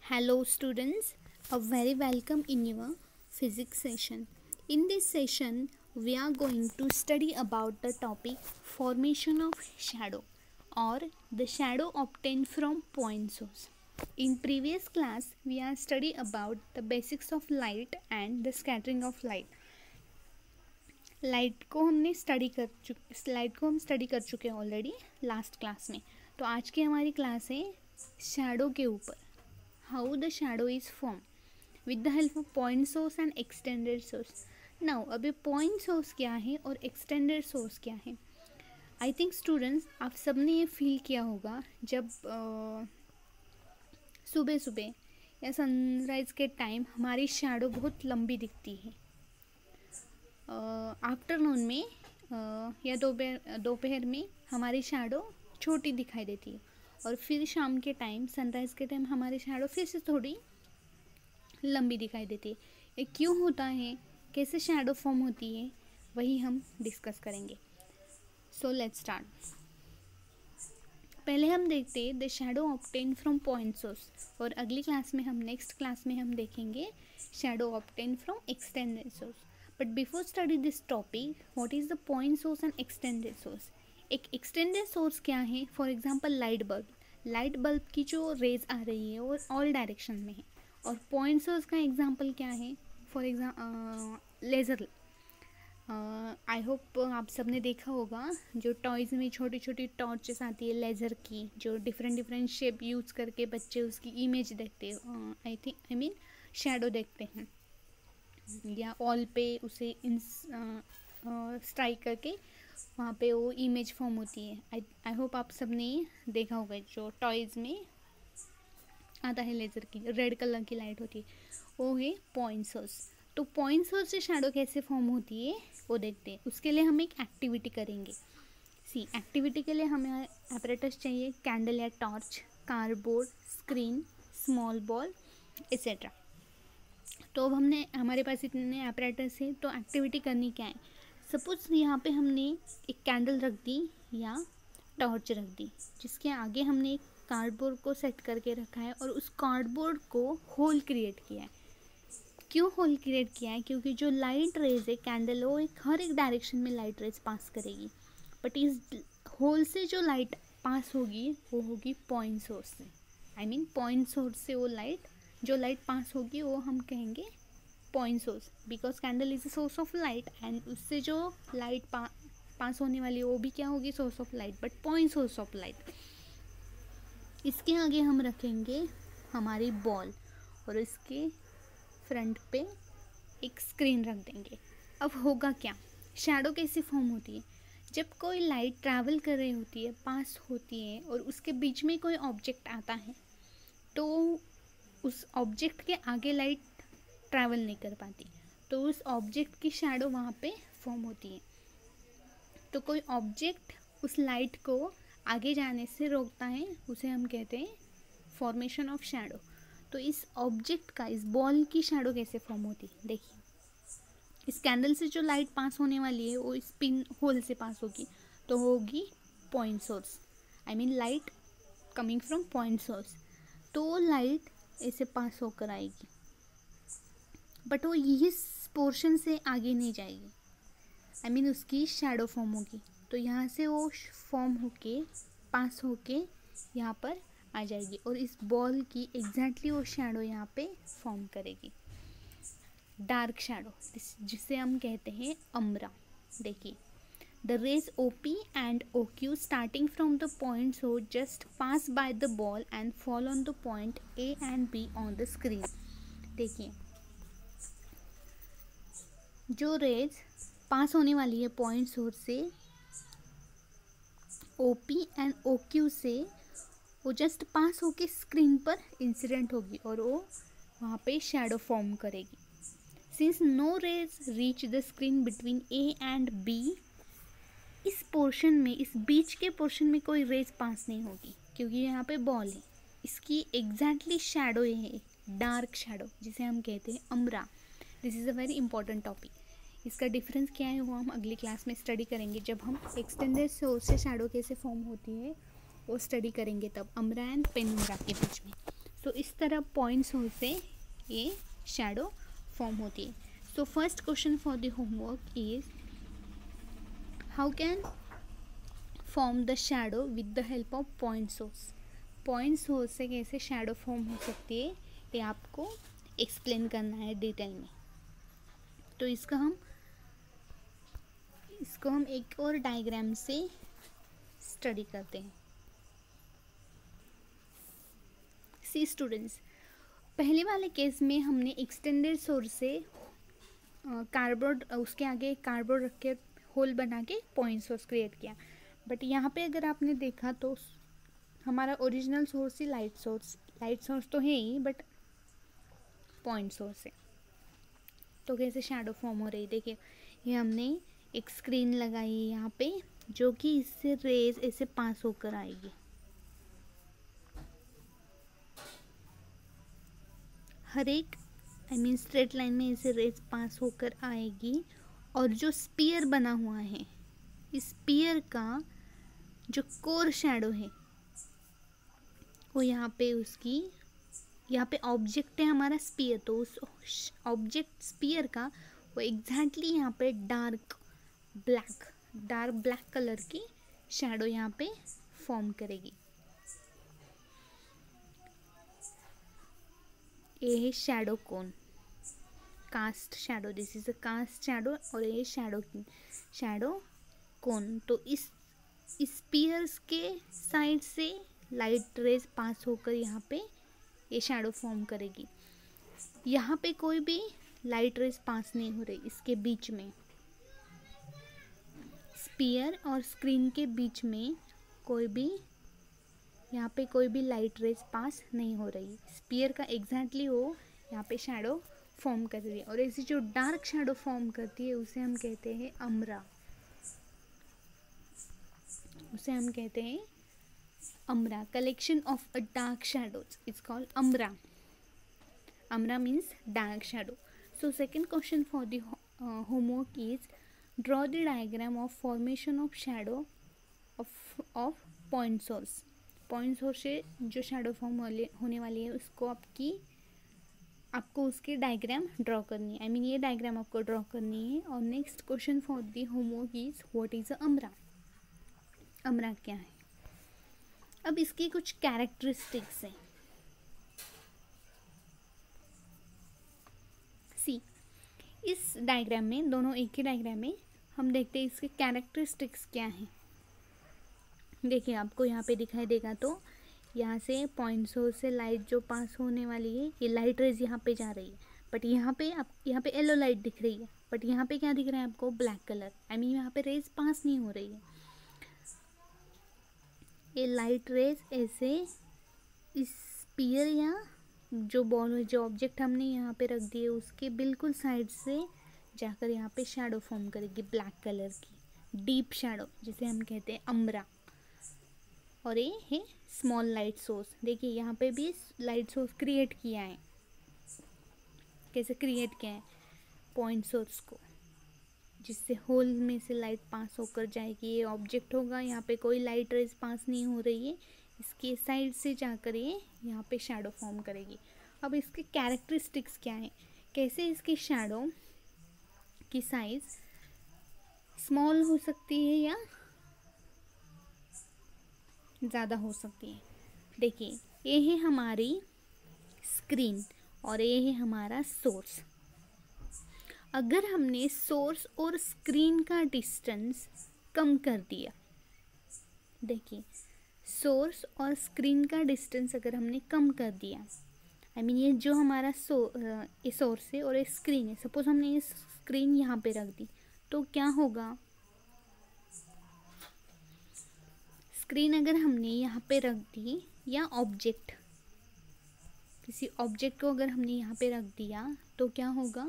Hello students, a very welcome in your physics session. In this session, we are going to study about the topic formation of shadow or the shadow obtained from point source. In previous class, we are study about the basics of light and the scattering of light. Light को हम study कर चुके हैं already last class में. तो आज की हमारी क्लास है शैडो के ऊपर. How the shadow is form with the help of point source and extended source. Now अभी पॉइंट सोर्स क्या है और एक्सटेंडेड सोर्स क्या है. आई थिंक स्टूडेंट्स आप सबने ये फील किया होगा जब सुबह सुबह या सनराइज़ के टाइम हमारी शैडो बहुत लंबी दिखती है. आफ्टरनून में या दोपहर में हमारी शैडो छोटी दिखाई देती है और फिर शाम के टाइम सनराइज़ के टाइम हमारी शैडो फिर से थोड़ी लंबी दिखाई देती है. ये क्यों होता है, कैसे शैडो फॉर्म होती है, वही हम डिस्कस करेंगे. So let's start. पहले हम देखते हैं the shadow obtain from point source और अगली क्लास में नेक्स्ट क्लास में हम देखेंगे shadow obtain from extended source. But before study this topic, what is the point source and extended source? एक extended source क्या है? For example लाइट बल्ब की जो रेज आ रही है वो ऑल डायरेक्शन में है. और point source का एग्जाम्पल क्या है? For laser. आई होप आप सबने देखा होगा जो टॉयज़ में छोटी छोटी टॉर्चेस आती है लेज़र की, जो डिफरेंट शेप यूज़ करके बच्चे उसकी इमेज देखते हैं. आई मीन शैडो देखते हैं या ऑल पे उसे स्ट्राइक करके वहाँ पे वो इमेज फॉर्म होती है. आई होप आप सबने देखा होगा जो टॉयज़ में आता है लेज़र की रेड कलर की लाइट होती है, वो है पॉइंट सोर्स. तो पॉइंट सोर्स से शैडो कैसे फॉर्म होती है वो देखते हैं. उसके लिए हम एक एक्टिविटी करेंगे. एक्टिविटी के लिए हमें एपरेटस चाहिए, कैंडल या torch, cardboard, screen, small ball etcetera. तो अब हमारे पास इतने एपरेटस है, तो एक्टिविटी करनी क्या है. सपोज यहाँ पे हमने एक कैंडल रख दी या टॉर्च रख दी, जिसके आगे हमने एक कार्डबोर्ड को सेट करके रखा है और उस कार्डबोर्ड को होल क्रिएट किया है. क्यों होल क्रिएट किया है? क्योंकि जो लाइट रेज है कैंडल वो हर एक डायरेक्शन में लाइट रेज पास करेगी, बट इस होल से जो लाइट पास होगी वो होगी पॉइंट सोर्स से. आई मीन पॉइंट सोर्स से वो जो लाइट पास होगी वो हम कहेंगे point source, because candle is a source of light and उससे जो लाइट पास होने वाली है वो भी क्या होगी, source of light, but point source of light. इसके आगे हम रखेंगे हमारी बॉल और इसके फ्रंट पे एक स्क्रीन रख देंगे. अब होगा क्या, शैडो कैसे फॉर्म होती है. जब कोई लाइट ट्रैवल कर रही होती है, पास होती है और उसके बीच में कोई ऑब्जेक्ट आता है, तो उस ऑब्जेक्ट के आगे लाइट ट्रैवल नहीं कर पाती, तो उस ऑब्जेक्ट की शैडो वहाँ पे फॉर्म होती है. तो कोई ऑब्जेक्ट उस लाइट को आगे जाने से रोकता है, उसे हम कहते हैं फॉर्मेशन ऑफ शैडो. तो इस ऑब्जेक्ट का, इस बॉल की शैडो कैसे फॉर्म होती है देखिए. इस कैंडल से जो लाइट पास होने वाली है वो इस पिन होल से पास होगी, तो होगी point source. I mean light coming from point source. तो वो लाइट ऐसे पास होकर आएगी, बट वो इस पोर्शन से आगे नहीं जाएगी. आई मीन उसकी शैडो फॉर्म होगी. तो यहाँ से वो फॉर्म होके पास होके यहाँ पर आ जाएगी और इस बॉल की एग्जैक्टली वो शैडो यहाँ पे फॉर्म करेगी, डार्क शैडो, जिसे हम कहते हैं अम्ब्रा. देखिए, the rays OP and OQ starting from the point source just pass by the ball and fall on the point A and B on the screen. देखिए, जो रेज पास होने वाली है पॉइंट सोर्स से OP एंड OQ से, वो just पास होके screen पर इंसिडेंट होगी और वो वहाँ पे शैडो फॉर्म करेगी. Since no rays reach the screen between A and B, इस पोर्शन में, इस बीच के पोर्शन में कोई रेज पास नहीं होगी क्योंकि यहाँ पे बॉल है. इसकी एग्जैक्टली शैडो ये है, डार्क शैडो, जिसे हम कहते हैं umbra. This is a very important topic. इसका डिफरेंस क्या है वो हम अगली क्लास में स्टडी करेंगे. जब हम एक्सटेंडेड सोर्स से शैडो कैसे फॉर्म होती है वो स्टडी करेंगे, तब अम्ब्रा एंड पेनुम्ब्रा के बीच में. सो इस तरह पॉइंट सोर्स से ये शैडो फॉर्म होती है. So first question for the homework is how can form the shadow with the help of point source. Point source से कैसे शैडो फॉर्म हो सकती है ये आपको एक्सप्लेन करना है डिटेल में. तो इसको हम एक और डायग्राम से स्टडी करते हैं. सी स्टूडेंट्स, पहले वाले केस में हमने एक्सटेंडेड सोर्स से कार्डबोर्ड, उसके आगे कार्डबोर्ड रख के होल बना के पॉइंट सोर्स क्रिएट किया. बट यहाँ पे अगर आपने देखा तो हमारा ओरिजिनल सोर्स ही लाइट सोर्स तो है ही, बट पॉइंट सोर्स है. तो कैसे शैडो फॉर्म हो रही, देखिए ये हमने एक स्क्रीन लगाई है यहाँ पे, जो कि इससे रेज ऐसे पास होकर आएगी. हर एक स्ट्रेट लाइन में ऐसे रेज पास होकर आएगी. और जो स्पीयर बना हुआ है, इस स्पीयर का जो कोर शैडो है वो यहाँ पे ऑब्जेक्ट है हमारा स्पीयर. तो उस ऑब्जेक्ट स्पीयर का वो एग्जैक्टली यहाँ पे डार्क ब्लैक कलर की शैडो यहाँ पे फॉर्म करेगी. ये है shadow cone, cast shadow. This is a cast shadow और ये शैडो कोन. तो इस स्पीयर्स के साइड से लाइट रेज पास होकर यहाँ पे ये शैडो फॉर्म करेगी. यहाँ पे कोई भी लाइट रेज पास नहीं हो रही. इसके बीच में स्पीयर और स्क्रीन के बीच में यहाँ पे कोई भी लाइट रेज पास नहीं हो रही. स्पीयर का एग्जैक्टली वो यहाँ पे शैडो फॉर्म कर रही है. और ऐसी जो डार्क शैडो फॉर्म करती है उसे हम कहते हैं umbra. Umbra, collection of a dark shadows is called umbra. Umbra means dark shadow. So second question for the homework is draw the diagram of formation of shadow of point source. Point source से जो shadow form होने वाली है उसको आपको उसकी diagram draw करनी है. ये डायग्राम आपको ड्रॉ करनी है. और next question for the homework is what is umbra. Umbra क्या है. अब इसकी कुछ कैरेक्टरिस्टिक्स हैं. सी, इस डायग्राम में, दोनों एक ही डायग्राम में, हम देखते हैं इसके कैरेक्टरिस्टिक्स क्या हैं. देखिए आपको यहाँ पे दिखाई देगा. तो यहाँ से पॉइंट सोर्स से लाइट जो पास होने वाली है, ये लाइट रेज यहाँ पे जा रही है. बट यहाँ पे येलो लाइट दिख रही है. बट यहाँ पे क्या दिख रहा है आपको, ब्लैक कलर. यहाँ पे रेज पास नहीं हो रही है. ये लाइट रेज ऐसे इस स्पीयर या जो बॉल, जो ऑब्जेक्ट हमने यहाँ पे रख दिए उसके बिल्कुल साइड से जाकर यहाँ पे शैडो फॉर्म करेगी, ब्लैक कलर की डीप शैडो, जिसे हम कहते हैं अम्ब्रा. और ये है स्मॉल लाइट सोर्स. देखिए यहाँ पे भी लाइट सोर्स क्रिएट किया है. कैसे क्रिएट किया है, पॉइंट सोर्स को, जिससे होल में से लाइट पास होकर जाएगी. ये ऑब्जेक्ट होगा, यहाँ पे कोई लाइट रेज पास नहीं हो रही है, इसके साइड से जाकर ये यहाँ पे शैडो फॉर्म करेगी. अब इसके कैरेक्टरिस्टिक्स क्या है, कैसे इसकी शैडो की साइज स्मॉल हो सकती है या ज़्यादा हो सकती है. देखिए ये है हमारी स्क्रीन और ये है हमारा सोर्स. अगर हमने सोर्स और स्क्रीन का डिस्टेंस कम कर दिया, देखिए सोर्स और स्क्रीन का डिस्टेंस अगर हमने कम कर दिया, ये जो हमारा ये सोर्स है और ये स्क्रीन है. सपोज हमने ये स्क्रीन यहाँ पे रख दी तो क्या होगा, स्क्रीन अगर हमने यहाँ पे रख दी या किसी ऑब्जेक्ट को अगर हमने यहाँ पे रख दिया तो क्या होगा,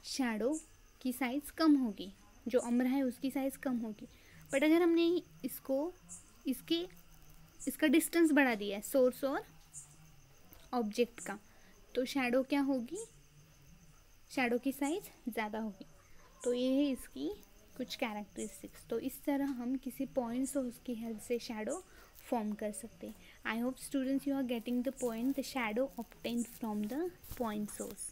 शैडो की साइज़ कम होगी, जो अम्ब्रा है उसकी साइज़ कम होगी. बट अगर हमने इसका डिस्टेंस बढ़ा दिया है सोर्स और ऑब्जेक्ट का, तो शैडो क्या होगी, शैडो की साइज़ ज़्यादा होगी. तो ये है इसकी कुछ कैरेक्टरिस्टिक्स. तो इस तरह हम किसी पॉइंट सोर्स की हेल्प से शैडो फॉर्म कर सकते हैं। I hope students you are getting the point, the shadow obtained from the point source.